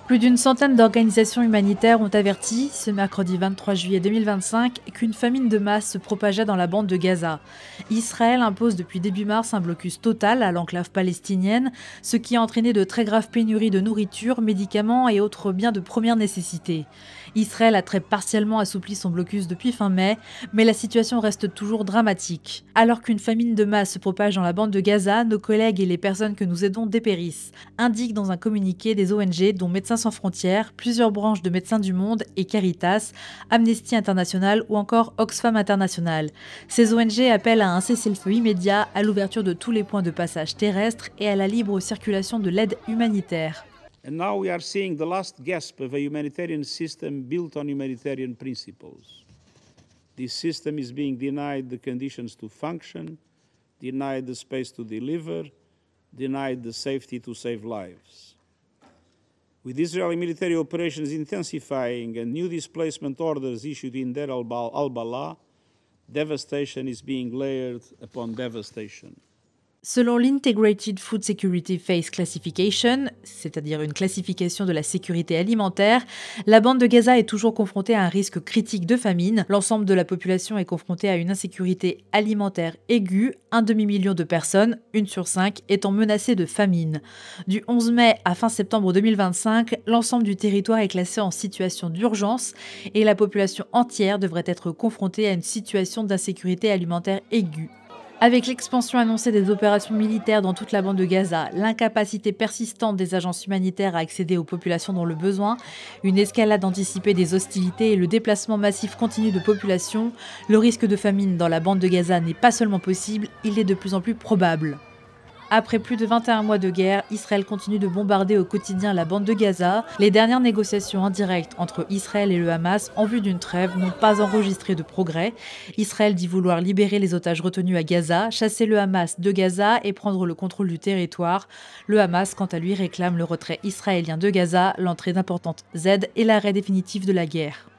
Plus d'une centaine d'organisations humanitaires ont averti, ce mercredi 23 juillet 2025, qu'une famine de masse se propageait dans la bande de Gaza. Israël impose depuis début mars un blocus total à l'enclave palestinienne, ce qui a entraîné de très graves pénuries de nourriture, médicaments et autres biens de première nécessité. Israël a très partiellement assoupli son blocus depuis fin mai, mais la situation reste toujours dramatique. Alors qu'une famine de masse se propage dans la bande de Gaza, nos collègues et les personnes que nous aidons dépérissent, indiquent dans un communiqué des ONG dont Médecins sans frontières, plusieurs branches de Médecins du Monde et Caritas, Amnesty International ou encore Oxfam International. Ces ONG appellent à un cessez-le-feu immédiat, à l'ouverture de tous les points de passage terrestres et à la libre circulation de l'aide humanitaire. And now we are seeing the last gasp of a humanitarian system built on humanitarian principles. This system is being denied the conditions to function, denied the space to deliver, denied the safety to save lives. With Israeli military operations intensifying and new displacement orders issued in Deir al-Balah, devastation is being layered upon devastation. Selon l'Integrated Food Security Phase Classification, c'est-à-dire une classification de la sécurité alimentaire, la bande de Gaza est toujours confrontée à un risque critique de famine. L'ensemble de la population est confrontée à une insécurité alimentaire aiguë, un demi-million de personnes, 1 sur 5, étant menacées de famine. Du 11 mai à fin septembre 2025, l'ensemble du territoire est classé en situation d'urgence et la population entière devrait être confrontée à une situation d'insécurité alimentaire aiguë. Avec l'expansion annoncée des opérations militaires dans toute la bande de Gaza, l'incapacité persistante des agences humanitaires à accéder aux populations dans le besoin, une escalade anticipée des hostilités et le déplacement massif continu de populations, le risque de famine dans la bande de Gaza n'est pas seulement possible, il est de plus en plus probable. Après plus de 21 mois de guerre, Israël continue de bombarder au quotidien la bande de Gaza. Les dernières négociations indirectes entre Israël et le Hamas en vue d'une trêve n'ont pas enregistré de progrès. Israël dit vouloir libérer les otages retenus à Gaza, chasser le Hamas de Gaza et prendre le contrôle du territoire. Le Hamas, quant à lui, réclame le retrait israélien de Gaza, l'entrée d'importantes aides et l'arrêt définitif de la guerre.